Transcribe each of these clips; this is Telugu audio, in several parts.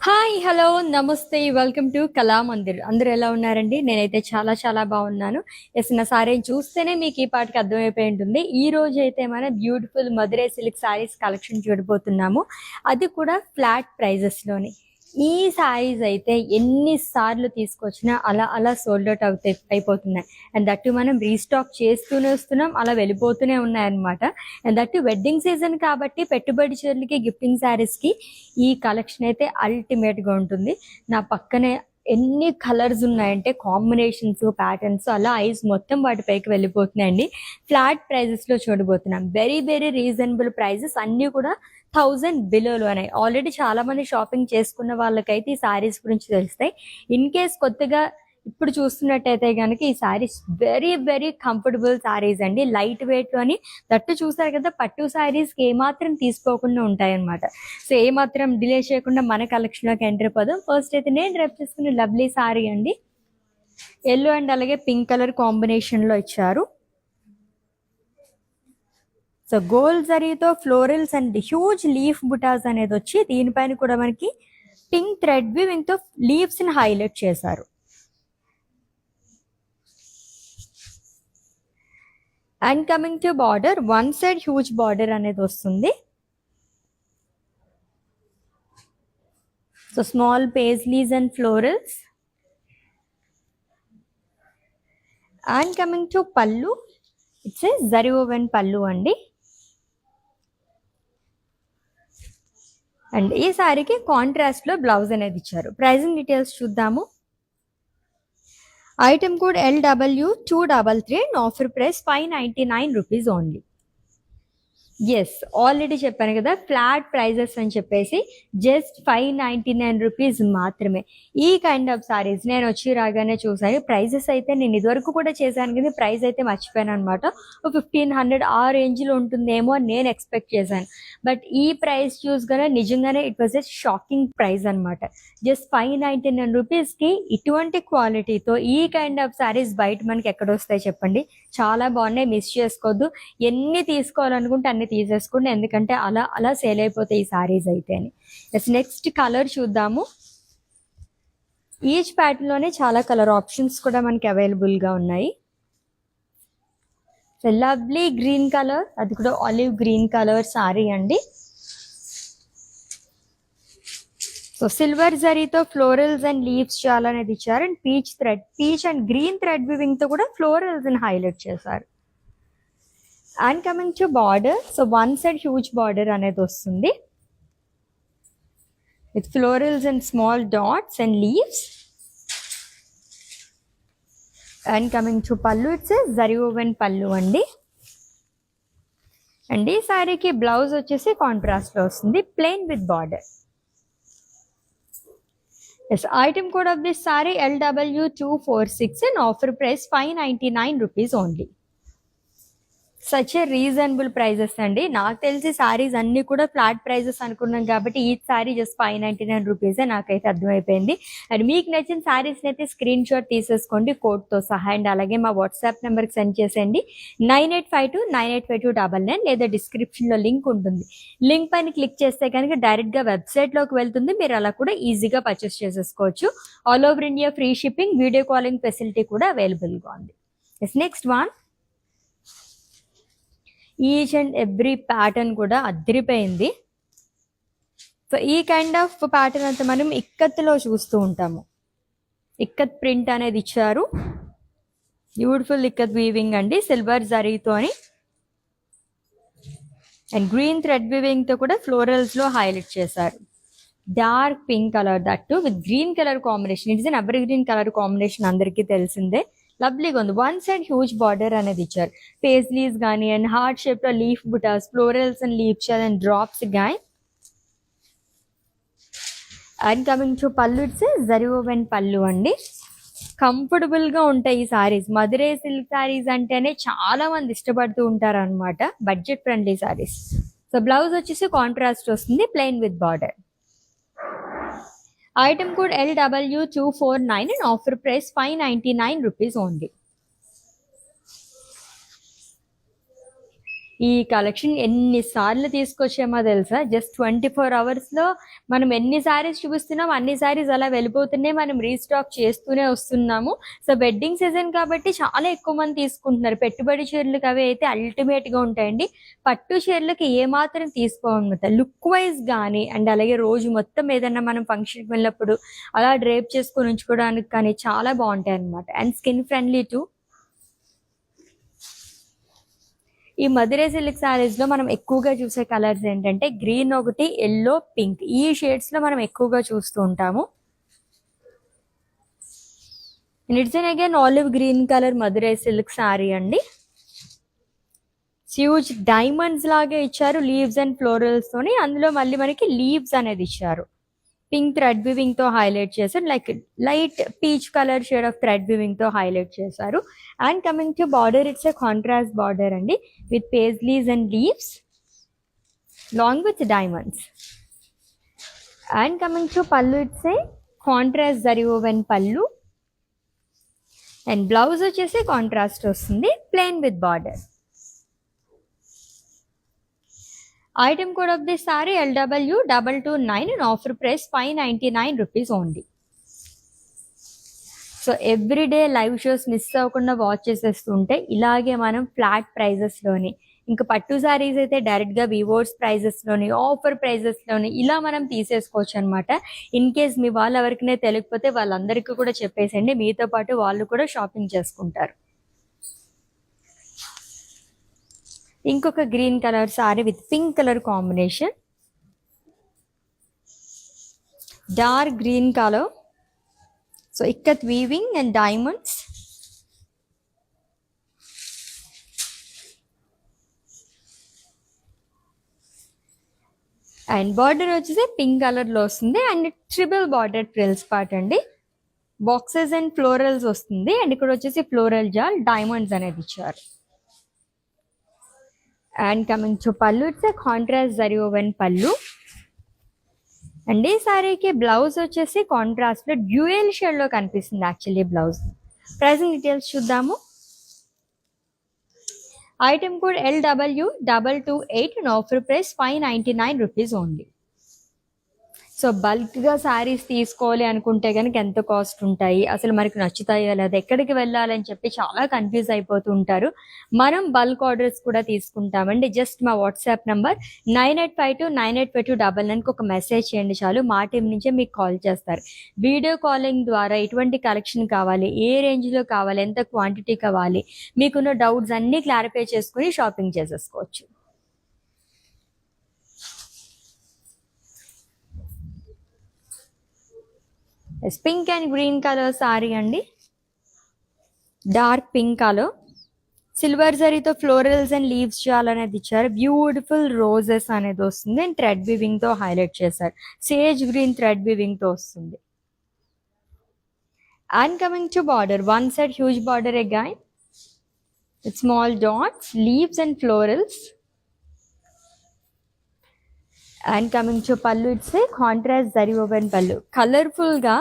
హాయ్ హలో నమస్తే వెల్కమ్ టు కళా మందిర్. అందరూ ఎలా ఉన్నారండి? నేనైతే చాలా చాలా బాగున్నాను. ఎస్, నా సారీని చూస్తేనే మీకు ఈ పాటికి అర్థమైపోయి ఉంటుంది. ఈ రోజు అయితే మనం beautiful Madurai silk saris collection చూడబోతున్నాము, అది కూడా ఫ్లాట్ ప్రైజెస్లోని. ఈ సారీస్ అయితే ఎన్నిసార్లు తీసుకొచ్చినా అలా అలా సోల్డ్ అవుట్ అయిపోతున్నాయి. అండ్ దట్టు మనం రీస్టాక్ చేస్తూనే వస్తున్నాం, అలా వెళ్ళిపోతూనే ఉన్నాయన్నమాట. అండ్ దట్టు వెడ్డింగ్ సీజన్ కాబట్టి పెట్టుబడి చీరలకి, గిఫ్టింగ్ శారీస్కి ఈ కలెక్షన్ అయితే అల్టిమేట్గా ఉంటుంది. నా పక్కనే ఎన్ని కలర్స్ ఉన్నాయంటే కాంబినేషన్స్, ప్యాటర్న్స్, అలా ఐస్ మొత్తం వాటిపైకి వెళ్ళిపోతున్నాయండి. ఫ్లాట్ ప్రైజెస్లో చూడబోతున్నాం. వెరీ వెరీ రీజనబుల్ ప్రైజెస్, అన్నీ కూడా 1000 బిలోలోనే. ఆల్రెడీ చాలా మంది షాపింగ్ చేసుకున్న వాళ్ళకైతే ఈ శారీస్ గురించి తెలుస్తాయి. ఇన్ కేస్ కొత్తగా ఇప్పుడు చూస్తున్నట్టయితే కనుక ఈ saris very very comfortable saris అండి, లైట్ వెయిట్లోని. దట్టు చూసారు కదా, పట్టు శారీస్కి ఏమాత్రం తీసుకోకుండా ఉంటాయన్నమాట. సో ఏమాత్రం డిలే చేయకుండా మన కలెక్షన్లోకి ఎంటర్ అయిపోదాం. ఫస్ట్ అయితే నేను డ్రైప్ చేసుకున్న లవ్లీ శారీ అండి. ఎల్లో అండ్ అలాగే పింక్ కలర్ కాంబినేషన్లో ఇచ్చారు. సో గోల్డ్ జరీతో florals and huge leaf butas అనేది వచ్చి దీనిపైన కూడా మనకి పింక్ థ్రెడ్ వీవింగ్ తో లీవ్స్ ని హైలైట్ చేశారు. And coming to border, one side huge border అనేది వస్తుంది. So small paisleys and florals. And coming to pallu, it's A zari woven pallu అండి. అండ్ ఈ సారీకి కాంట్రాస్ట్ లో బ్లౌజ్ అనేది ఇచ్చారు. ప్రైజింగ్ డీటెయిల్స్ చూద్దాము. Item code LW233, offer price 599 rupees only. Yes, already చెప్పాను కదా, ఫ్లాట్ ప్రైజెస్ అని చెప్పేసి జస్ట్ 599 రూపీస్ మాత్రమే. ఈ కైండ్ ఆఫ్ సారీస్ నేను వచ్చి రాగానే చూసాను. ప్రైజెస్ అయితే నేను ఇదివరకు కూడా చేశాను కానీ ప్రైస్ అయితే మర్చిపోయాను అనమాట. 1500 ఆ రేంజ్లో ఉంటుందేమో అని నేను ఎక్స్పెక్ట్ చేశాను. బట్ ఈ ప్రైస్ చూసగానే నిజంగానే it was a shocking price అనమాట. జస్ట్ 599 రూపీస్కి ఇటువంటి క్వాలిటీతో ఈ కైండ్ ఆఫ్ సారీస్ బయట మనకి ఎక్కడ వస్తాయి చెప్పండి? చాలా బాగున్నాయి, మిస్ చేసుకోవద్దు. ఎన్ని తీసుకోవాలనుకుంటే అన్ని తీసేసుకోండి, ఎందుకంటే అలా అలా సేల్ అయిపోతాయి ఈ సారీస్ అయితే అని. నెక్స్ట్ కలర్ చూద్దాము. ఈచ్ ప్యాటర్న్ లోనే చాలా కలర్ ఆప్షన్స్ కూడా మనకి అవైలబుల్ గా ఉన్నాయి. లవ్లీ గ్రీన్ కలర్, అది కూడా ఆలివ్ గ్రీన్ కలర్ సారీ అండి. సో సిల్వర్ జరీతో ఫ్లోరల్స్ అండ్ లీవ్స్ చాలా అనేది ఇచ్చారు. And peach and green thread weaving తో కూడా ఫ్లోరల్స్ ని హైలైట్ చేశారు. And coming to border, so one side huge border అనేది వస్తుంది with florals and small dots and leaves. And coming to pallu, it's zari woven pallu అండి. అండ్ ఈ సారీకి బ్లౌజ్ వచ్చేసి కాంట్రాస్ట్ లో వస్తుంది, plain with border. Yes, item code of this saree LW246 and offer price 599 rupees only. Such a reasonable prices అండి. నాకు తెలిసి సారీస్ అన్ని కూడా ఫ్లాట్ ప్రైజెస్ అనుకున్నాం కాబట్టి ఈ సారీ జస్ట్ 599 రూపీసే నాకైతే అర్థమైపోయింది. అండ్ మీకు నచ్చిన సారీస్ని అయితే స్క్రీన్ షాట్ తీసేసుకోండి కోడ్తో సహా. అండ్ అలాగే మా వాట్సాప్ నెంబర్కి సెండ్ చేసేయండి 9852985299, లేదా డిస్క్రిప్షన్లో లింక్ ఉంటుంది. లింక్ పైన క్లిక్ చేస్తే కనుక డైరెక్ట్గా వెబ్సైట్లోకి వెళ్తుంది. మీరు అలా కూడా ఈజీగా పర్చేస్ చేసేసుకోవచ్చు. All over India free shipping, video calling facility కూడా అవైలబుల్గా ఉంది. Next one, each and every pattern కూడా అదిరిపోయింది. సో ఈ కైండ్ ఆఫ్ ప్యాటర్న్ అంతా మనం ఇక్కత్లో చూస్తూ ఉంటాము. ఇక్కత్ ప్రింట్ అనేది ఇచ్చారు, బ్యూటిఫుల్ ఇక్కత్ వీవింగ్ అండి, సిల్వర్ జరీతో అని. అండ్ గ్రీన్ థ్రెడ్ వీవింగ్ తో కూడా ఫ్లోరల్స్ లో హైలైట్ చేశారు. Dark pink colour, that with green colour combination. It's an ever green colour combination, అందరికీ తెలిసిందే. లవ్లీగా ఉంది. వన్ సైడ్ హ్యూజ్ బార్డర్ అనేది ఇచ్చారు. పేస్లీస్ కానీ అండ్ హార్ట్ షేప్ లో లీఫ్ బుటాస్, florals and leaves and drops గాయ్. And coming to pallu, it's zari woven pallu అండి. కంఫర్టబుల్ గా ఉంటాయి ఈ సారీస్. మధురై సిల్క్ సారీస్ అంటేనే చాలా మంది ఇష్టపడుతూ ఉంటారు అనమాట, budget friendly saris. So blouse వచ్చేసి కాంట్రాస్ట్ వస్తుంది, plain with border. Item code LW249 and offer price 599 rupees only. ఈ కలెక్షన్ ఎన్నిసార్లు తీసుకొచ్చామో తెలుసా, జస్ట్ 24 అవర్స్లో మనం ఎన్ని శారీస్ చూపిస్తున్నాం అన్ని శారీస్ అలా వెళ్ళిపోతున్నాయి, మనం రీస్టాక్ చేస్తూనే వస్తున్నాము. సో వెడ్డింగ్ సీజన్ కాబట్టి చాలా ఎక్కువ మంది తీసుకుంటున్నారు. పెట్టుబడి చీరలకు అవి అయితే అల్టిమేట్గా ఉంటాయండి. పట్టు చీరలకి ఏమాత్రం తీసుకోమన్నమాట, లుక్ వైజ్ కానీ అండ్ అలాగే రోజు మొత్తం ఏదైనా మనం ఫంక్షన్కి వెళ్ళినప్పుడు అలా డ్రేప్ చేసుకొని ఉంచుకోవడానికి కానీ చాలా బాగుంటాయి అనమాట. And skin friendly two. ఈ మధురై సిల్క్ సారీస్ లో మనం ఎక్కువగా చూసే కలర్స్ ఏంటంటే గ్రీన్ ఒకటి, ఎల్లో, పింక్, ఈ షేడ్స్ లో మనం ఎక్కువగా చూస్తూ ఉంటాము. It's an again olive green colour Madurai silk sorry అండి. హ్యూజ్ డైమండ్స్ లాగా ఇచ్చారు లీవ్స్ అండ్ ఫ్లోరల్స్ తోని. అందులో మళ్ళీ మనకి లీవ్స్ అనేది ఇచ్చారు. పింక్ థ్రెడ్ వివింగ్ తో హైలైట్ చేశారు, like light peach colour shade of thread weaving తో హైలైట్ చేశారు. And coming to border, it's a contrast border అండి with paisleys and leaves long with diamonds. And coming to pallu, it's a contrast zari woven pallu. And blouse వచ్చేసి కాంట్రాస్ట్ వస్తుంది, plain with border. Item code of this saree LW229 and offer price 599 rupees only. So everyday live shows miss అవ్వకుండా వాచ్ చేసేస్తుంటే ఇలాగే మనం ఫ్లాట్ ప్రైజెస్లోని, ఇంకా పట్టు సారీస్ అయితే డైరెక్ట్గా వివోర్స్ ప్రైజెస్లోని, ఆఫర్ ప్రైజెస్లోని ఇలా మనం తీసేసుకోవచ్చు అనమాట. ఇన్ కేస్ మీ వాళ్ళు ఎవరికైనా తెలియకపోతే వాళ్ళందరికీ కూడా చెప్పేసండి, మీతో పాటు వాళ్ళు కూడా షాపింగ్ చేసుకుంటారు. ఇంకొక green colour sari with pink colour combination, dark green colour. So ikat weaving and diamonds. And border వచ్చేసి పింక్ కలర్ లో వస్తుంది and triple border trills part అండి. బాక్సెస్ అండ్ ఫ్లోరల్స్ వస్తుంది అండ్ ఇక్కడ వచ్చేసి ఫ్లోరల్ జాల్ డైమండ్స్ అనేది ఇచ్చారు. And coming to pallu, it's contrast zari woven pallu. And ఈ సారీకి బ్లౌజ్ వచ్చేసి కాంట్రాస్ట్ లో డ్యూయల్ షేడ్ లో కనిపిస్తుంది యాక్చువల్లీ బ్లౌజ్. ప్రైసింగ్ డీటెయిల్స్ చూద్దాము. Item code LW228 and offer price 599 rupees only. So బల్క్గా శారీస్ తీసుకోవాలి అనుకుంటే కనుక ఎంత కాస్ట్ ఉంటాయి, అసలు మనకి నచ్చుతాయో లేదా, ఎక్కడికి వెళ్ళాలని చెప్పి చాలా కన్ఫ్యూజ్ అయిపోతూ ఉంటారు. మనం బల్క్ ఆర్డర్స్ కూడా తీసుకుంటామండి. జస్ట్ మా వాట్సాప్ నంబర్ 9852985299కి ఒక మెసేజ్ చేయండి చాలు, మా టీం నుంచే మీకు కాల్ చేస్తారు. వీడియో కాలింగ్ ద్వారా ఎటువంటి కలెక్షన్ కావాలి, ఏ రేంజ్లో కావాలి, ఎంత క్వాంటిటీ కావాలి, మీకున్న డౌట్స్ అన్నీ క్లారిఫై చేసుకుని షాపింగ్ చేసేసుకోవచ్చు. Pink and green colour sari అండి, డార్క్ పింక్ కలర్, సిల్వర్ జరీతో ఫ్లోరల్స్ అండ్ లీవ్స్ జాల్ అనేది ఇచ్చారు. బ్యూటిఫుల్ రోజెస్ అనేది వస్తుంది అండ్ థ్రెడ్ వీవింగ్ తో హైలైట్ చేశారు. సేజ్ గ్రీన్ థ్రెడ్ వీవింగ్ తో వస్తుంది. And coming to border, one side huge border again with small dots, leaves and florals. And coming to pallu, it's a contrast zari woven pallu. కలర్ఫుల్గా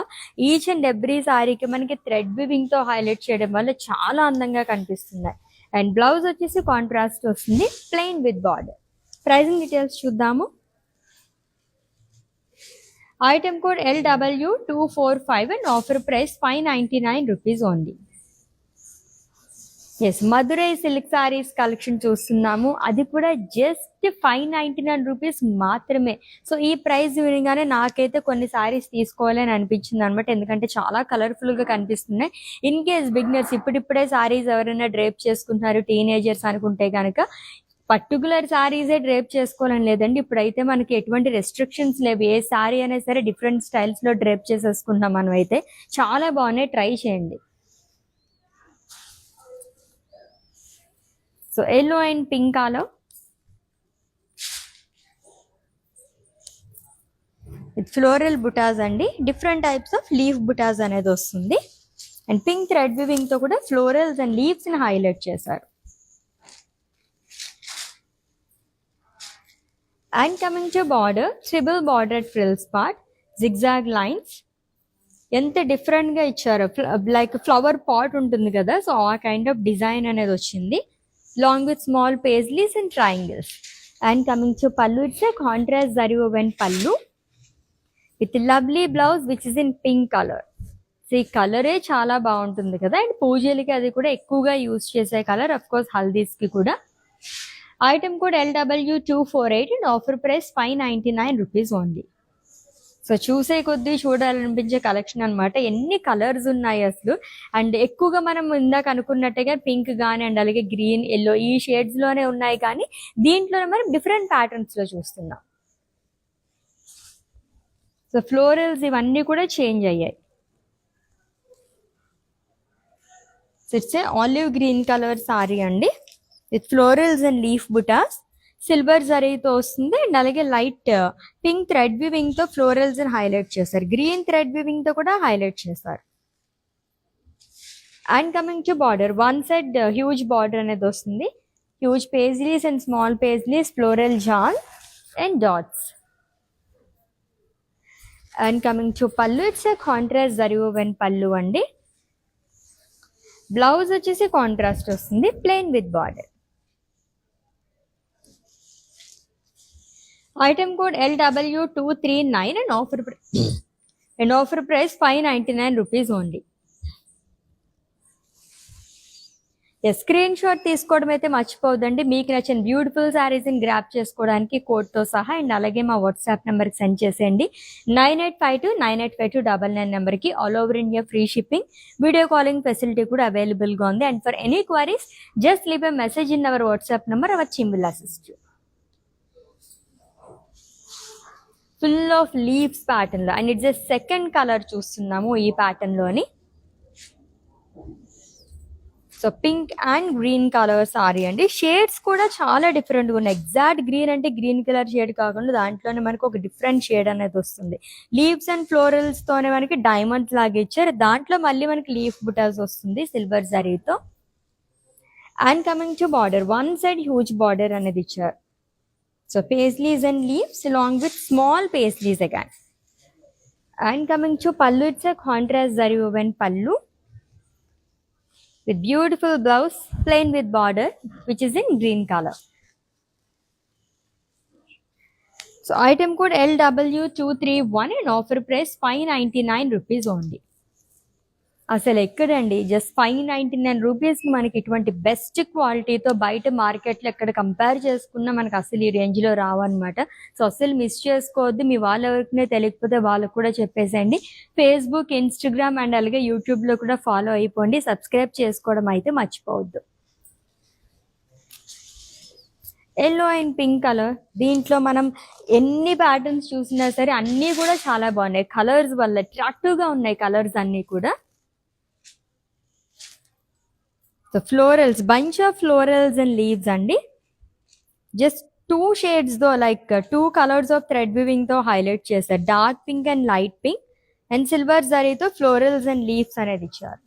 ఈచ్ అండ్ ఎవ్రీ సారీకి మనకి థ్రెడ్ వివింగ్ తో హైలైట్ చేయడం వల్ల చాలా అందంగా కనిపిస్తున్నాయి. అండ్ బ్లౌజ్ వచ్చేసి కాంట్రాస్ట్ వస్తుంది, plain with border. Pricing details చూద్దాము. Item code LW245 and offer price 599 rupees only. Yes, Madurai silk saris collection చూస్తున్నాము, అది కూడా జస్ట్ 599 రూపీస్ మాత్రమే. సో ఈ ప్రైస్ వినగానే నాకైతే కొన్ని సారీస్ తీసుకోవాలని అనిపించింది అనమాట, ఎందుకంటే చాలా కలర్ఫుల్గా కనిపిస్తున్నాయి. ఇన్ కేస్ బిగినర్స్ ఇప్పుడిప్పుడే సారీస్ ఎవరైనా డ్రేప్ చేసుకుంటున్నారు, టీనేజర్స్ అనుకుంటే కనుక పర్టికులర్ సారీసే డ్రేప్ చేసుకోవాలని లేదండి. ఇప్పుడైతే మనకి ఎటువంటి రెస్ట్రిక్షన్స్ లేవు, ఏ సారీ అయినా సరే డిఫరెంట్ స్టైల్స్లో డ్రేప్ చేసేసుకుంటాం మనం. అయితే చాలా బాగున్నాయి, ట్రై చేయండి. So yellow and pink colour, with floral butas అండి, different types of leaf butas అనేది వస్తుంది. అండ్ పింక్ థ్రెడ్ వివింగ్ తో కూడా ఫ్లోరల్స్ అండ్ లీవ్స్ ని హైలైట్ చేశారు. And coming to border, triple border frills part, zigzag lines. ఎంత డిఫరెంట్ గా ఇచ్చారు, లైక్ ఫ్లవర్ పాట్ ఉంటుంది కదా, సో ఆ కైండ్ ఆఫ్ డిజైన్ అనేది వచ్చింది. along with small paisleys and triangles. And coming to pallu, it's a contrast zari woven pallu with lovely blouse which is in pink color. So ఈ కలరే చాలా బాగుంటుంది కదా, అండ్ పూజలకి అది కూడా ఎక్కువగా యూజ్ చేసే కలర్, అఫ్ కోర్స్ హల్దీస్కి కూడా. Item code LW248 and offer price 599 rupees only. So చూసే కొద్దీ చూడాలనిపించే కలెక్షన్ అనమాట. ఎన్ని కలర్స్ ఉన్నాయి అసలు, అండ్ ఎక్కువగా మనం ఇందాక అనుకున్నట్టుగా పింక్ కానీ అండ్ అలాగే గ్రీన్, ఎల్లో ఈ షేడ్స్లోనే ఉన్నాయి, కానీ దీంట్లోనే మనం డిఫరెంట్ ప్యాటర్న్స్లో చూస్తున్నాం. సో ఫ్లోరల్స్ ఇవన్నీ కూడా చేంజ్ అయ్యాయి. So it's a olive green colour sari అండి with florals and leaf butas. Silver జరీతో వస్తుంది అండ్ అలాగే లైట్ పింక్ థ్రెడ్ వివింగ్ తో ఫ్లోరల్స్ హైలైట్ చేశారు. గ్రీన్ థ్రెడ్ వివింగ్ తో కూడా హైలైట్ చేశారు. And coming to border, one side huge border అనేది వస్తుంది. Huge paisleys and small paisleys, floral jaal and dots. And coming to pallu, it's a contrast zari woven pallu అండి. బ్లౌజ్ వచ్చేసి కాంట్రాస్ట్ వస్తుంది, plain with border. Item code LW239 and offer price 599 rupees only. Screen shot తీసుకోవడం అయితే మర్చిపోవద్దండి. మీకు నచ్చిన బ్యూటిఫుల్ శారీస్ని గ్రాప్ చేసుకోవడానికి కోడ్తో సహా, అండ్ అలాగే మా వాట్సాప్ నెంబర్కి సెండ్ చేసేయండి. 9852985299 నెంబర్కి. All over India free shipping, video calling facility కూడా అవైలబుల్గా ఉంది. And for any queries just leave a message in our WhatsApp number, our team will assist you. Full of leaves ప్యాటర్న్లో, and it's a second colour చూస్తున్నాము ఈ ప్యాటర్న్లోని. So pink and green colour sari అండి. షేడ్స్ కూడా చాలా డిఫరెంట్గా ఉన్నాయి. ఎగ్జాక్ట్ గ్రీన్ అంటే గ్రీన్ కలర్ షేడ్ కాకుండా దాంట్లోనే మనకు ఒక డిఫరెంట్ షేడ్ అనేది వస్తుంది. లీవ్స్ అండ్ ఫ్లోరల్స్ తోనే మనకి డైమండ్స్ లాగా ఇచ్చారు. దాంట్లో మళ్ళీ మనకి లీఫ్ బుటాస్ వస్తుంది సిల్వర్ జరీతో. And coming to border, one side huge border అనేది ఇచ్చారు. So paisleys and leaves along with small paisleys again. And coming to pallu, it's a contrast zari woven pallu with beautiful blouse, plain with border which is in green color. So item code LW231 and offer price 599 rupees only. అసలు ఎక్కడండి, జస్ట్ 599 రూపీస్కి మనకి ఇటువంటి బెస్ట్ క్వాలిటీతో బయట మార్కెట్లో ఎక్కడ కంపేర్ చేసుకున్నా మనకు అసలు ఈ రేంజ్లో రావన్నమాట. సో అసలు మిస్ చేసుకోవద్దు. మీ వాళ్ళ ఎవరికనే తెలియకపోతే వాళ్ళకు కూడా చెప్పేసేయండి. ఫేస్బుక్, ఇన్స్టాగ్రామ్ అండ్ అలాగే యూట్యూబ్లో కూడా ఫాలో అయిపోండి. సబ్స్క్రైబ్ చేసుకోవడం అయితే మర్చిపోవద్దు. ఎల్లో అండ్ పింక్ కలర్, దీంట్లో మనం ఎన్ని ప్యాటర్న్స్ చూసినా సరే అన్నీ కూడా చాలా బాగున్నాయి. కలర్స్ వల్ల అట్రాక్టివ్గా ఉన్నాయి కలర్స్ అన్నీ కూడా. So florals, bunch of florals and leaves అండి. జస్ట్ 2 షేడ్స్తో లైక్ 2 కలర్స్ ఆఫ్ థ్రెడ్ వివింగ్తో హైలైట్ చేశారు. Dark pink and light pink and silver జరీతో ఫ్లోరల్స్ అండ్ లీవ్స్ అనేది ఇచ్చారు.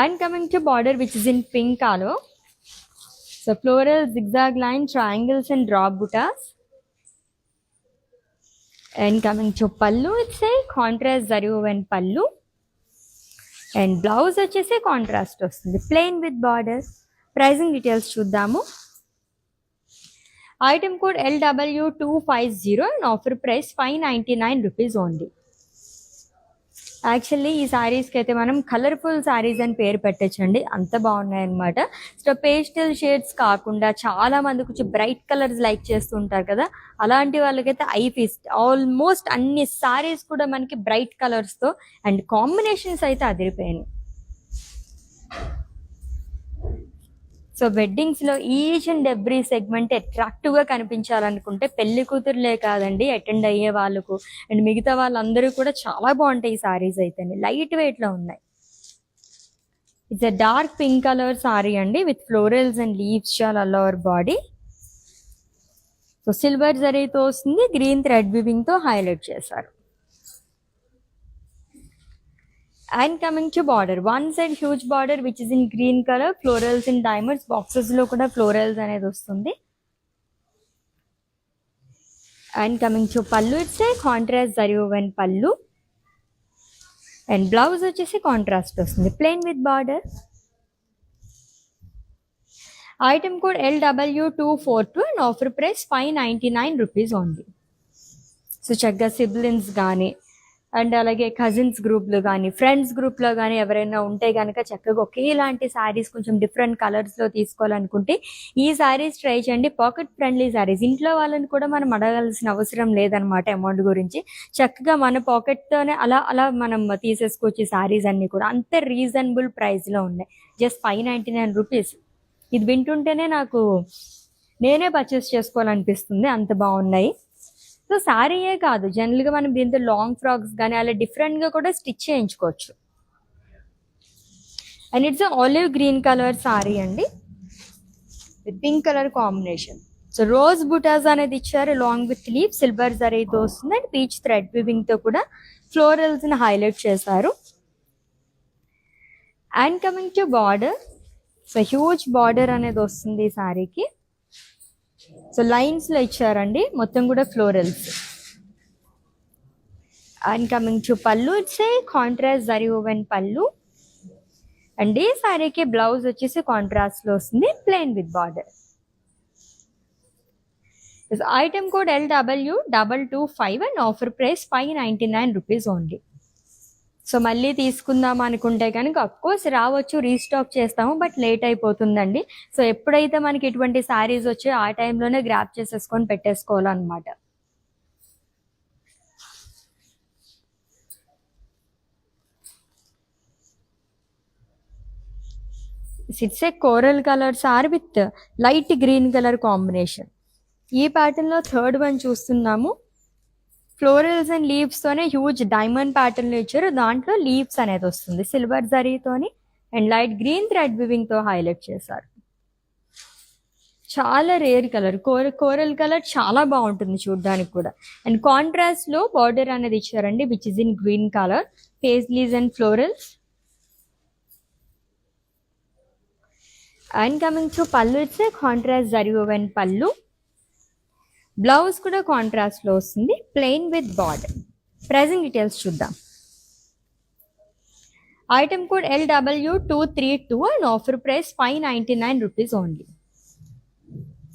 And coming to border which is in pink colour. So floral, zigzag line, triangles and drop buttas. And coming to pallu, it's a contrast zari woven pallu. And blouse వచ్చేసి కాంట్రాస్ట్ వస్తుంది, plain with borders. Pricing details చూద్దాము. Item code LW250 and offer price 599 rupees only. Actually ఈ శారీస్కి అయితే మనం కలర్ఫుల్ శారీస్ అని పేరు పెట్టచ్చండి, అంత బాగున్నాయి అనమాట. సో పేస్టల్ షేడ్స్ కాకుండా చాలా మంది కొంచెం బ్రైట్ కలర్స్ లైక్ చేస్తూ ఉంటారు కదా, అలాంటి వాళ్ళకైతే ఐ ఫీస్ట్. ఆల్మోస్ట్ అన్ని శారీస్ కూడా మనకి బ్రైట్ కలర్స్తో అండ్ కాంబినేషన్స్ అయితే అదిరిపోయాయి. సో వెడ్డింగ్స్లో ఈచ్ అండ్ ఎవ్రీ సెగ్మెంట్ అట్రాక్టివ్గా కనిపించాలనుకుంటే పెళ్లి కూతురులే కాదండి, అటెండ్ అయ్యే వాళ్ళకు అండ్ మిగతా వాళ్ళందరూ కూడా చాలా బాగుంటాయి ఈ సారీస్ అయితే. లైట్ వెయిట్లో ఉన్నాయి. It's a dark pink colour sari అండి with florals and leaves jaal all over body. So silver జరీతో వస్తుంది, గ్రీన్ థ్రెడ్ వివింగ్తో హైలైట్ చేశారు. And coming to border, one side huge border which is in green colour, florals in diamonds. బాక్సెస్లో కూడా ఫ్లోరల్స్ అనేది వస్తుంది. And coming to pallu, it's a contrast zari woven pallu. And blouse వచ్చేసి కాంట్రాస్ట్ వస్తుంది, plain with border. Item code LW242 and offer price 599 rupees only. So చక్కగా సిబ్లిన్స్ కానీ అండ్ అలాగే కజిన్స్ గ్రూప్లో కానీ ఫ్రెండ్స్ గ్రూప్లో కానీ ఎవరైనా ఉంటే కనుక చక్కగా ఒకేలాంటి శారీస్ కొంచెం డిఫరెంట్ కలర్స్లో తీసుకోవాలనుకుంటే ఈ శారీస్ ట్రై చేయండి. పాకెట్ ఫ్రెండ్లీ శారీస్, ఇంట్లో వాళ్ళని కూడా మనం అడగాల్సిన అవసరం లేదనమాట అమౌంట్ గురించి. చక్కగా మన పాకెట్తోనే అలా అలా మనం తీసేసుకోవచ్చు. శారీస్ అన్నీ కూడా అంతే రీజనబుల్ ప్రైస్లో ఉన్నాయి. Just 599 rupees. ఇది వింటుంటేనే నాకు నేనే పర్చేస్ చేసుకోవాలనిపిస్తుంది, అంత బాగున్నాయి. సో శారీయే కాదు, జనరల్గా మనం దీంతో లాంగ్ ఫ్రాక్స్ కానీ అలా డిఫరెంట్గా కూడా స్టిచ్ చేయించుకోవచ్చు. And it's olive green colour sari అండి with pink colour combination. So rose butas అనేది ఇచ్చారు లాంగ్ విత్ లీవ్, సిల్వర్ జరీతో వస్తుంది అండ్ పీచ్ థ్రెడ్ వివింగ్తో కూడా ఫ్లోరల్స్ని హైలైట్ చేశారు. And coming to border, so huge border అనేది వస్తుంది ఈ శారీకి. సో లైన్స్లో ఇచ్చారండి మొత్తం కూడా florals. And coming to pallu, it's a contrast zari woven pallu. And ఈ శారీకి బ్లౌజ్ వచ్చేసి కాంట్రాస్ట్లో వస్తుంది, plain with border. Item code LW225 and offer price 599 rupees only. So మళ్ళీ తీసుకుందాం అనుకుంటే కనుక అఫ్కోర్స్ రావచ్చు, రీస్టాక్ చేస్తాము, బట్ లేట్ అయిపోతుందండి. సో ఎప్పుడైతే మనకి ఇటువంటి శారీస్ వచ్చాయో ఆ టైంలోనే గ్రాప్ చేసేసుకొని పెట్టేసుకోవాలన్నమాట. It's a coral colour sari with light green colour combination. ఈ ప్యాటర్న్లో థర్డ్ వన్ చూస్తున్నాము. ఫ్లోరల్స్ అండ్ లీవ్స్తోనే హ్యూజ్ డైమండ్ ప్యాటర్న్లో ఇచ్చారు, దాంట్లో లీవ్స్ అనేది వస్తుంది సిల్వర్ జరీతోని అండ్ లైట్ గ్రీన్ థ్రెడ్ వివింగ్తో హైలైట్ చేశారు. చాలా రేర్ కలర్, కోరల్ కలర్ చాలా బాగుంటుంది చూడడానికి కూడా. అండ్ కాంట్రాస్ట్లో బార్డర్ అనేది ఇచ్చారండి which is in green colour, paisleys and florals. And coming to pallu, it's contrast zari woven pallu. Blouse కూడా కాంట్రాస్ట్లో వస్తుంది, plain with border. Pricing details చూద్దాం. Item code LW232 and offer price 599 rupees only.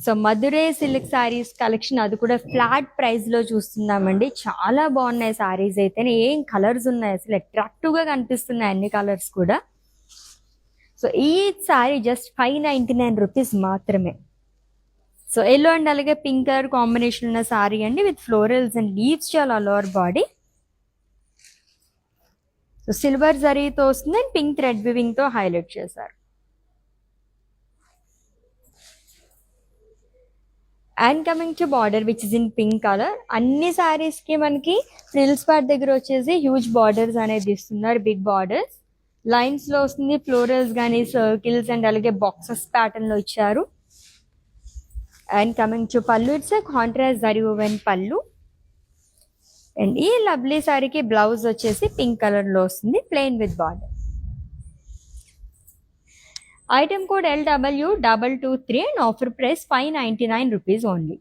So Madurai silk saris collection, అది కూడా ఫ్లాట్ ప్రైస్లో చూస్తున్నామండి. చాలా బాగున్నాయి శారీస్ అయితే, ఏం కలర్స్ ఉన్నాయి అసలు, అట్రాక్టివ్గా కనిపిస్తున్నాయి అన్ని కలర్స్ కూడా. సో ఈ శారీ జస్ట్ 599 రూపీస్ మాత్రమే. సో ఎల్లో అండ్ అలాగే పింక్ కలర్ కాంబినేషన్ ఉన్న శారీ అండి విత్ ఫ్లోరల్స్ అండ్ లీవ్స్, చాలా లోవర్ బాడీ. సో సిల్వర్ జరీతో వస్తుంది అండ్ పింక్ థ్రెడ్ వివింగ్తో హైలైట్ చేశారు. And coming to border which is in pink colour. అన్ని శారీస్కి మనకి ఫ్రిల్స్ పార్ట్ దగ్గర వచ్చేసి హ్యూజ్ బార్డర్స్ అనేది ఇస్తున్నారు, బిగ్ బార్డర్స్. లైన్స్లో వస్తుంది, ఫ్లోరల్స్ కానీ సర్కిల్స్ అండ్ అలాగే బాక్సెస్ ప్యాటర్న్లో ఇచ్చారు. And coming to pallu, it's a contrast zari woven pallu. And ఈ లవ్లీ శారీకి బ్లౌజ్ వచ్చేసి పింక్ కలర్లో వస్తుంది, plain with border. Item code LW223 and offer price 599 rupees only.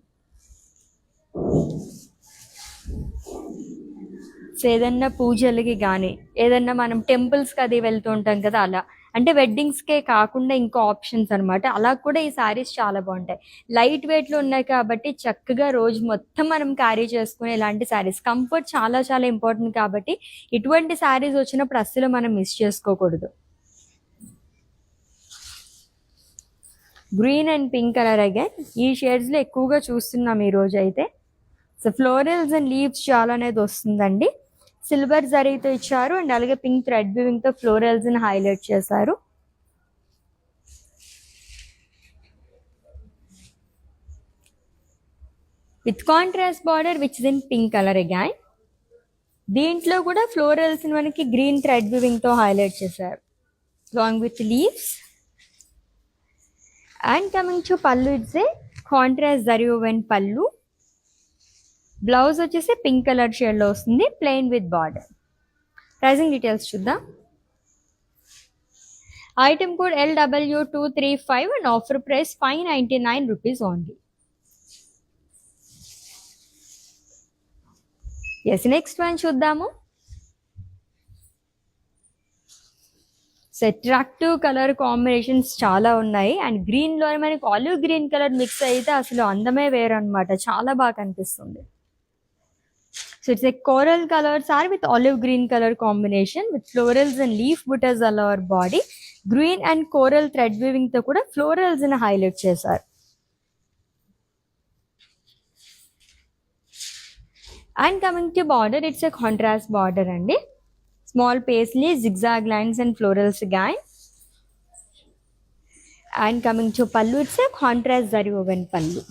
So ఏదన్నా పూజలకి కానీ ఏదన్నా మనం టెంపుల్స్కి అది వెళ్తూ ఉంటాం కదా, అలా అంటే వెడ్డింగ్స్కే కాకుండా ఇంకో ఆప్షన్స్ అనమాట. అలా కూడా ఈ శారీస్ చాలా బాగుంటాయి, లైట్ వెయిట్లో ఉన్నాయి కాబట్టి చక్కగా రోజు మొత్తం మనం క్యారీ చేసుకునే ఇలాంటి శారీస్. కంఫర్ట్ చాలా చాలా ఇంపార్టెంట్ కాబట్టి ఇటువంటి శారీస్ వచ్చినప్పుడు అస్సలు మనం మిస్ చేసుకోకూడదు. Green and pink colour again ఈ షేడ్స్లో ఎక్కువగా చూస్తున్నాం ఈరోజు అయితే. సో ఫ్లోరల్స్ అండ్ లీవ్స్ చాలా అనేది వస్తుందండి, సిల్వర్ జరీతో ఇచ్చారు అండ్ అలాగే పింక్ థ్రెడ్ వివింగ్తో ఫ్లోరల్స్ని హైలైట్ చేశారు. With contrast border which is in pink colour again. దీంట్లో కూడా ఫ్లోరల్స్ని మనకి గ్రీన్ థ్రెడ్ వివింగ్తో హైలైట్ చేశారు long with leaves. And coming to pallu, it's a contrast zari woven pallu. Blouse వచ్చేసి పింక్ కలర్ షేడ్లో వస్తుంది, plain with border. Pricing details చూద్దాం. Item code LW235 and offer price 599 rupees only. Yes next one చూద్దాము. సో అట్రాక్టివ్ కలర్ కాంబినేషన్స్ చాలా ఉన్నాయి. అండ్ గ్రీన్ లో మనకి ఆలివ్ గ్రీన్ కలర్ మిక్స్ అయితే అసలు అందమే వేరు అనమాట, చాలా బాగా కనిపిస్తుంది. So it's a coral colour sari with olive green colour combination with florals and leaf butas all over body. Green and coral thread weaving తో కూడా ఫ్లోరల్స్ ని హైలైట్ చేశారు. And coming to border, it's a contrast border అండి. Small paisley zigzag lines and florals again. And coming to pallu, it's a contrast zari woven pallu.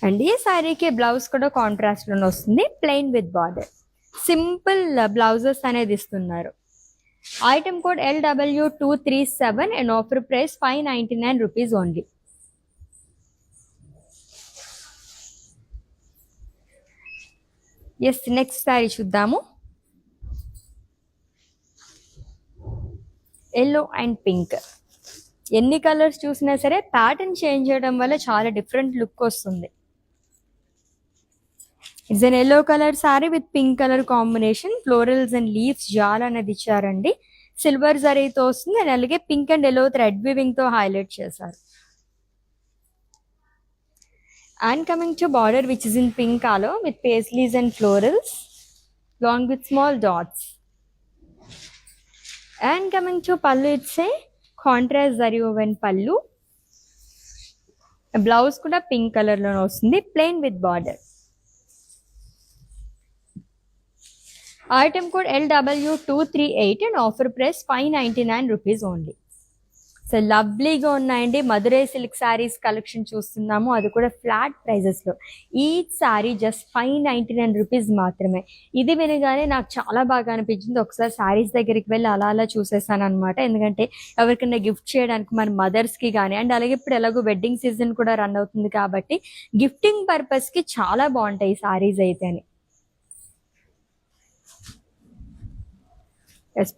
And ఈ సారీకి బ్లౌజ్ కూడా కాంట్రాస్ట్ లోనే వస్తుంది, plain with border. Simple blouses అనేది ఇస్తున్నారు. Item code LW237 and offer price 599 rupees only. Yes, next sari చూద్దాము. Yellow and pink. ఎన్ని కలర్స్ చూసినా సరే ప్యాటర్న్ చేంజ్ చేయడం వల్ల చాలా డిఫరెంట్ లుక్ వస్తుంది. It's an yellow colour sari with pink colour combination. Florals and leaves jaal అనేది ఇచ్చారండి. సిల్వర్ జరీతో వస్తుంది అండ్ అలాగే pink and yellow thread weaving తో హైలైట్ చేశారు. And coming to border which is in pink colour with paisleys and florals long with small dots. And coming to pallu, it's a contrast zari woven pallu. Blouse kuda pink color lo vastundi, plain with border. Item code LW238 and offer price 599 rupees only. So లవ్లీగా ఉన్నాయండి. మధురై సిల్క్ శారీస్ కలెక్షన్ చూస్తున్నాము, అది కూడా ఫ్లాట్ ప్రైజెస్లో. ఈచ్ శారీ జస్ట్ 599 రూపీస్ మాత్రమే. ఇది వినగానే నాకు చాలా బాగా అనిపించింది. ఒకసారి శారీస్ దగ్గరికి వెళ్ళి అలా చూసేసాను అనమాట. ఎందుకంటే ఎవరికైనా గిఫ్ట్ చేయడానికి మన మదర్స్కి కానీ, అండ్ అలాగే ఇప్పుడు ఎలాగో వెడ్డింగ్ సీజన్ కూడా రన్ అవుతుంది కాబట్టి గిఫ్టింగ్ పర్పస్కి చాలా బాగుంటాయి ఈ శారీస్ అయితే.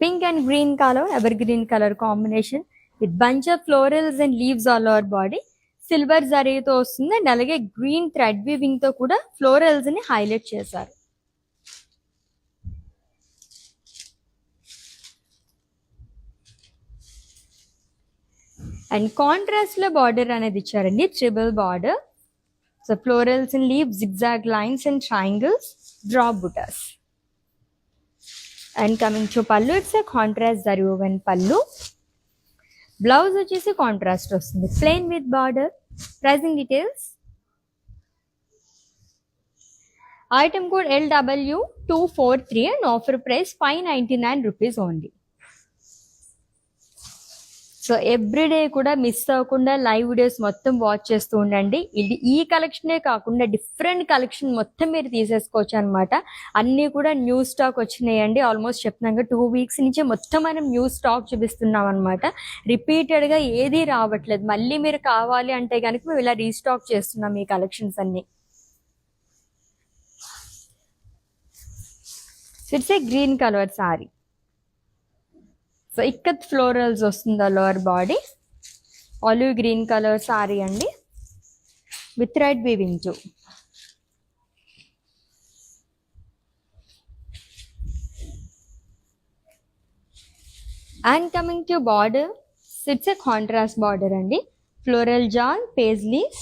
Pink and green colour, ever green colour combination with bunch of florals and leaves all over body. Silver జరీతో వస్తుంది అండ్ అలాగే గ్రీన్ థ్రెడ్ వీవింగ్ తో కూడా ఫ్లోరల్స్ ని హైలైట్ చేశారు. అండ్ కాంట్రాస్ట్ లో బార్డర్ అనేది ఇచ్చారండి, triple border. So florals and leave, zigzag lines and triangles, drop buttas. And coming to pallu, it's a contrast zari woven pallu. Blouse వచ్చేసి కాంట్రాస్ట్ వస్తుంది, plain with border. Pricing details. Item code LW243 and offer price 599 rupees only. So everyday కూడా మిస్ అవ్వకుండా లైవ్ వీడియోస్ మొత్తం వాచ్ చేస్తూ ఉండండి. ఇది ఈ కలెక్షనే కాకుండా డిఫరెంట్ కలెక్షన్ మొత్తం మీరు తీసేసుకోవచ్చు అనమాట. అన్నీ కూడా న్యూ స్టాక్ వచ్చినాయండి. ఆల్మోస్ట్ చెప్తున్నాక 2 వీక్స్ నుంచి మొత్తం మనం న్యూ స్టాక్ చూపిస్తున్నాం అనమాట. రిపీటెడ్గా ఏది రావట్లేదు. మళ్ళీ మీరు కావాలి అంటే కనుక మేము ఇలా రీస్టాక్ చేస్తున్నాం ఈ కలెక్షన్స్ అన్ని. It's a green colour sari. So ikat florals వస్తుంది lower body. Olive green colour sari అండి with thread weaving too. And coming to border, it's a contrast border అండి. Floral jaal, paisleys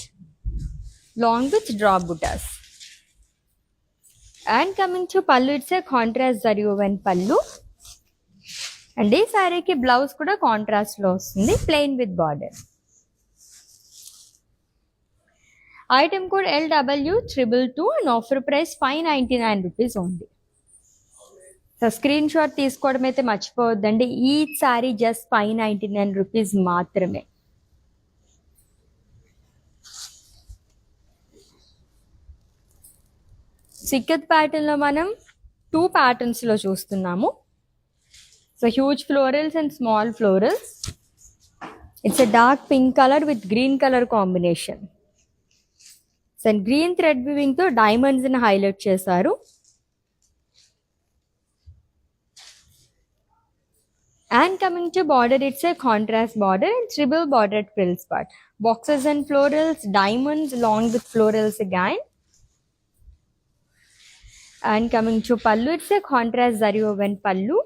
long with drop butas. And coming to pallu, it's a contrast zari woven pallu. And ఈ శారీకి బ్లౌజ్ కూడా కాంట్రాస్ట్ లో వస్తుంది, plain with border. Item code LW222 and offer price 599 rupees only. So screen shot తీసుకోవడం అయితే మర్చిపోవద్దండి. ఈ శారీ జస్ట్ 599 రూపీస్ మాత్రమే. సిక్కత్ ప్యాటర్న్ లో మనం 2 ప్యాటర్న్స్ లో చూస్తున్నాము. So huge florals and small florals. It's a dark pink color with green color combination. So green thread weaving తో diamonds ని హైలైట్ చేశారు. And coming to border, it's a contrast border and triple bordered frills part. Boxes and florals, diamonds along with florals again. And coming to pallu, it's a contrast zari woven pallu.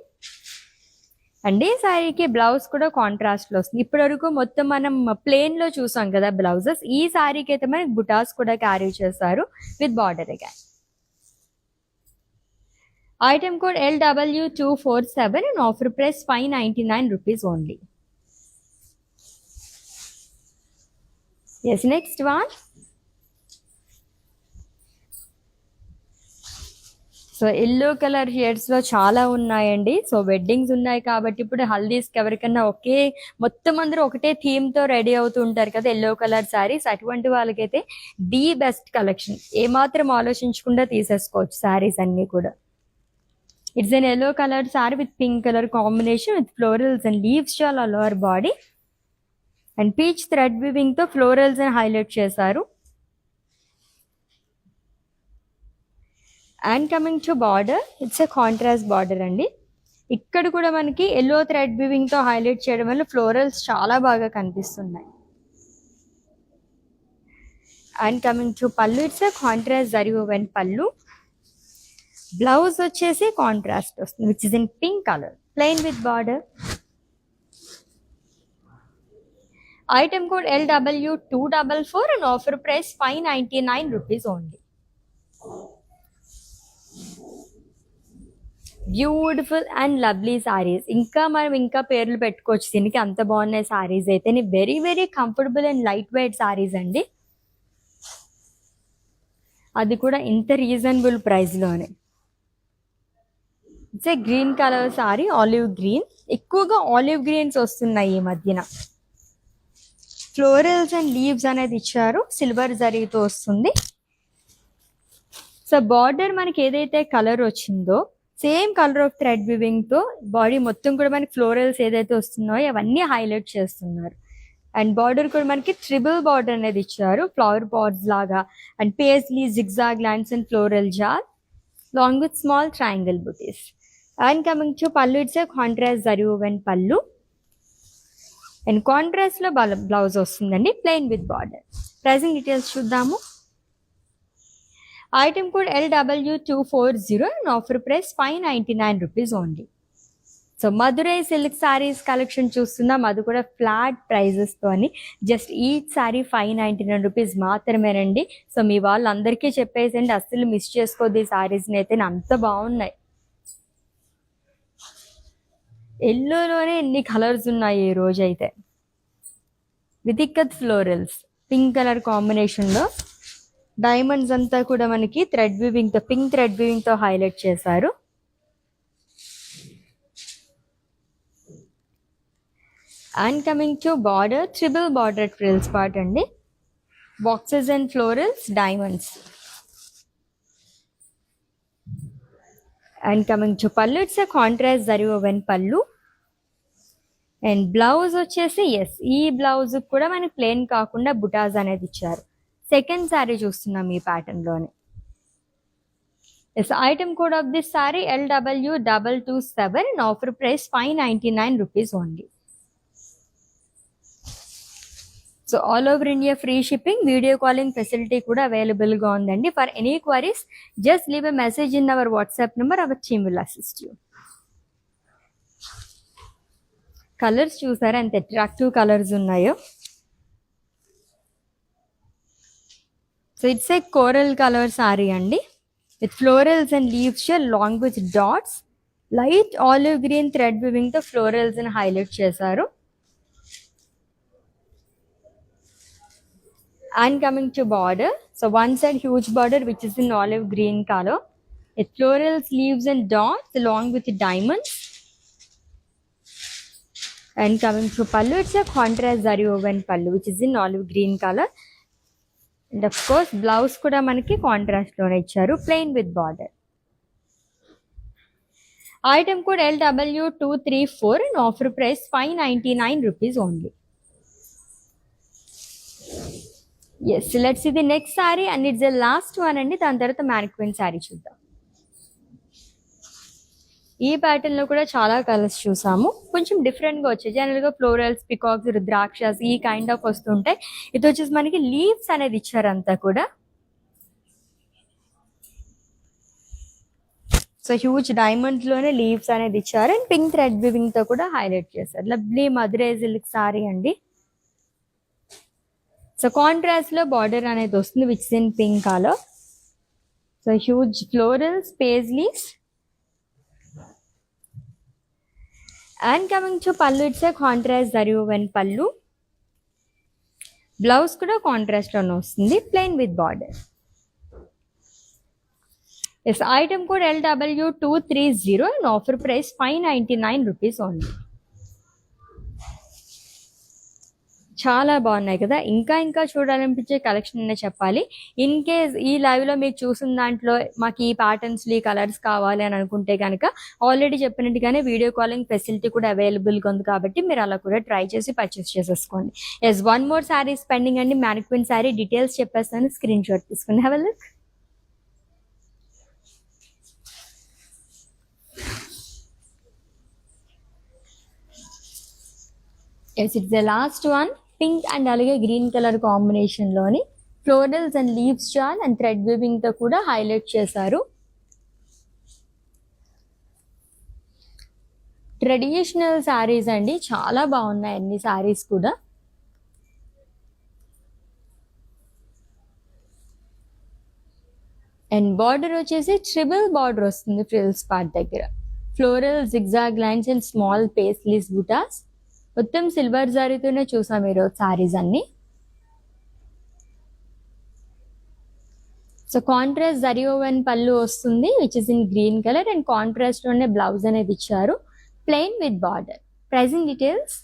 And ఈ శారీకి బ్లౌజ్ కూడా కాంట్రాస్ట్ లో వస్తుంది. ఇప్పటి వరకు మొత్తం మనం ప్లేన్ లో చూసాం కదా బ్లౌజెస్. ఈ శారీకి అయితే మనకి బుటాస్ కూడా క్యారీ చేస్తారు with border again. Item code LW247 and offer price 599 rupees only. Yes, next one. So yellow colour shades లో చాలా ఉన్నాయండి. సో వెడ్డింగ్స్ ఉన్నాయి కాబట్టి ఇప్పుడు హల్దీస్కి ఎవరికన్నా మొత్తం అందరూ ఒకటే థీమ్ తో రెడీ అవుతూ ఉంటారు కదా ఎల్లో కలర్ శారీస్. అటువంటి వాళ్ళకైతే ది బెస్ట్ కలెక్షన్. ఏమాత్రం ఆలోచించకుండా తీసేసుకోవచ్చు శారీస్ అన్ని కూడా. It's an yellow colour sari with pink colour combination with florals and leaves చాలా lower body and peach thread weaving తో ఫ్లోరల్స్ అని హైలైట్ చేశారు. And coming to border, it's a contrast border అండి. ఇక్కడ కూడా మనకి ఎల్లో థ్రెడ్ వీవింగ్ తో హైలైట్ చేయడం వల్ల ఫ్లోరల్స్ చాలా బాగా కనిపిస్తున్నాయి. And coming to pallu, it's a contrast zari woven pallu. Blouse వచ్చేసి కాంట్రాస్ట్ వస్తుంది which is in pink colour, plain with border. Item code LW244 and offer price 599 rupees only. Beautiful and lovely saris. మనం ఇంకా పేర్లు పెట్టుకోవచ్చు దీనికి, అంత బాగున్నాయి సారీస్ అయితే. Very very comfortable and light weight saris అండి, అది కూడా ఇంత రీజనబుల్ ప్రైస్ లోనే. It's a green colour sorry, olive green. ఎక్కువగా ఆలివ్ గ్రీన్స్ వస్తున్నాయి ఈ మధ్యన. ఫ్లోరల్స్ అండ్ లీవ్స్ అనేది ఇచ్చారు, సిల్వర్ జరీతో వస్తుంది. సో బార్డర్ మనకి ఏదైతే కలర్ వచ్చిందో same colour of thread weaving తో బాడీ మొత్తం కూడా మనకి ఫ్లోరల్స్ ఏదైతే వస్తున్నాయో అవన్నీ హైలైట్ చేస్తున్నారు. అండ్ బార్డర్ కూడా మనకి ట్రిబుల్ బార్డర్ అనేది ఇచ్చారు, ఫ్లవర్ పాట్స్ లాగా. And paisley zigzag lines and floral jaal long with small triangle butis. And coming to pallu, it's a contrast zari woven pallu and contrast లో బ్లౌజ్ వస్తుందండి, plain with border. Pricing details చూద్దాము. Item code LW240 and offer price 599 rupees only. So Madurai silk saris collection చూస్తున్నాం, అది కూడా ఫ్లాట్ ప్రైజెస్ తో అని. జస్ట్ ఈచ్ సారీ 599 రూపీస్ మాత్రమేనండి. సో మీ వాళ్ళందరికీ చెప్పేసండి, అస్సలు మిస్ చేసుకోద్ది ఈ సారీస్ని అయితే, అంత బాగున్నాయి. ఎల్లోలోనే ఎన్ని కలర్స్ ఉన్నాయి ఈ రోజు అయితే. With ikat florals, pink colour combination లో డైమండ్స్ అంతా కూడా మనకి థ్రెడ్ వీవింగ్ తో, పింక్ థ్రెడ్ వీవింగ్ తో హైలైట్ చేశారు. And coming to border, triple border frills part అండి. Boxes and florals, diamonds. And coming to pallu, it's a contrast zari woven pallu. And blouse వచ్చేసి ఈ బ్లౌజ్ కూడా మనకి ప్లెయిన్ కాకుండా బుటాస్ అనేది ఇచ్చారు. సెకండ్ శారీ చూస్తున్నాం ఈ ప్యాటర్న్ లోనే. Item code of this sari LW227 and offer price 599 rupees only. So all over India free shipping, video calling facility కూడా అవైలబుల్ గా ఉందండి. For any queries just leave a message in our WhatsApp number, our team will assist you. Colours చూసారా ఎంత అట్రాక్టివ్ కలర్స్ ఉన్నాయో. So it's a coral colour sari అండి with florals and leaves long with dots. Light olive green thread weaving తో ఫ్లోరల్స్ అని హైలైట్ చేశారు. And coming to border, so one side huge border which is in olive green colour with florals, leaves and dots long with diamonds. And coming to pallu, it's a contrast zari woven pallu which is in olive green color. And of course blouse kuda manaki contrast lone icharu, plain with border. Item code LW234 and offer price 599 rupees only. Yes, so let's see the next saree and it's the last one andi. దాని తర్వాత mannequin saree చూద్దాం. ఈ ప్యాటర్న్ లో కూడా చాలా కలర్స్ చూసాము, కొంచెం డిఫరెంట్ గా వచ్చాయి. జనరల్ గా ఫ్లోరల్స్, పికాక్స్, రుద్రాక్షస్ ఈ కైండ్ ఆఫ్ వస్తుంటాయి. ఇది వచ్చేసి మనకి లీవ్స్ అనేది ఇచ్చారు అంతా కూడా. సో హ్యూజ్ డైమండ్స్ లోనే లీవ్స్ అనేది ఇచ్చారు అండ్ పింక్ థ్రెడ్ వివింగ్ తో కూడా హైలైట్ చేశారు. లవ్లీ మధురై సిల్క్ సారీ అండి. సో కాంట్రాస్ట్ లో బార్డర్ అనేది వస్తుంది which in pink colour. So huge florals, paisleys and coming to pallu, it's contrast zari woven పళ్ళు. బ్లౌజ్ కూడా కాంట్రాస్ట్ లోనే వస్తుంది, plain with border. Yes, item code LW230 and offer price 599 rupees only. చాలా బాగున్నాయి కదా. ఇంకా ఇంకా చూడాలనిపించే కలెక్షన్ అనే చెప్పాలి. ఇన్ కేస్ ఈ లైవ్ లో మీకు చూసిన దాంట్లో మాకు ఈ ప్యాటర్న్స్ ఈ కలర్స్ కావాలి అని అనుకుంటే కనుక ఆల్రెడీ చెప్పినట్టుగానే వీడియో కాలింగ్ ఫెసిలిటీ కూడా అవైలబుల్ గా ఉంది కాబట్టి మీరు అలా కూడా ట్రై చేసి పర్చేస్ చేసేసుకోండి. Yes, one more sari pending అండి. మ్యానిక్విన్ శారీ డీటెయిల్స్ చెప్పేస్తాను, స్క్రీన్ షాట్ తీసుకుని have a look. Yes, it's the last one. Pink and అలాగే గ్రీన్ కలర్ కాంబినేషన్ లోని ఫ్లోరల్స్ అండ్ లీవ్స్ చాల్ అండ్ థ్రెడ్ వీవింగ్ తో కూడా హైలైట్ చేశారు. ట్రెడిషనల్ శారీస్ అండి, చాలా బాగున్నాయి అన్ని శారీస్ కూడా. అండ్ బార్డర్ వచ్చేసి ట్రిబుల్ బార్డర్ వస్తుంది ఫ్రిల్స్ పార్ట్ దగ్గర. Floral zigzag lines and small paisleys butas. మొత్తం సిల్వర్ జారీతోనే చూసాం ఈరోజు శారీస్ అన్ని. సో కాంట్రాస్ట్ జరీ woven పళ్ళు వస్తుంది which is in green colour and contrast లోనే బ్లౌజ్ అనేది ఇచ్చారు, plain with border. Pricing details,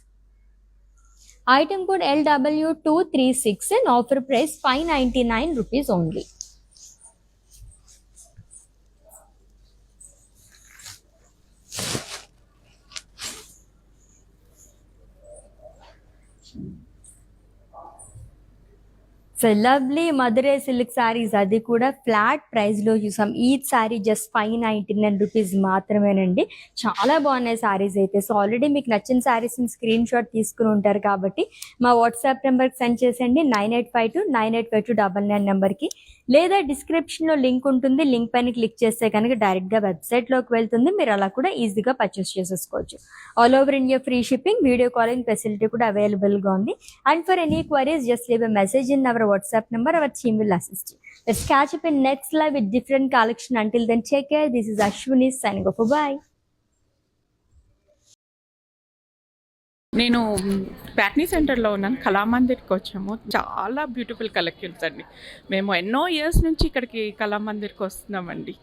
item code LW236 and offer price 599 rupees only. So lovely Madurai silk saris, అది కూడా ఫ్లాట్ ప్రైస్ లో చూసాం. ఈచ్ శారీ జస్ట్ 599 రూపీస్ మాత్రమేనండి. చాలా బాగున్నాయి శారీస్ అయితే. సో ఆల్రెడీ మీకు నచ్చిన శారీస్ స్క్రీన్ షాట్ తీసుకుని ఉంటారు కాబట్టి మా వాట్సాప్ నెంబర్కి సెండ్ చేసేయండి 9852985299 నెంబర్కి. లేదా డిస్క్రిప్షన్లో లింక్ ఉంటుంది, లింక్ పైన క్లిక్ చేస్తే కనుక డైరెక్ట్గా వెబ్సైట్లోకి వెళ్తుంది. మీరు అలా కూడా ఈజీగా పర్చేస్ చేసేసుకోవచ్చు. All over India free shipping, video calling facility కూడా అవైలబుల్గా ఉంది. And for any queries just leave a message in hour WhatsApp number, our team will assist you. Let's catch up in next live with different collection. Until then, take care. This is Ashwini signing off. Bye. నేను ప్యాట్నీ సెంటర్లో ఉన్నాను, కళామందిర్కి వచ్చాము. చాలా బ్యూటిఫుల్ కలెక్షన్స్ అండి. మేము ఎన్నో ఇయర్స్ నుంచి ఇక్కడికి కళామందిర్కి వస్తున్నామండి.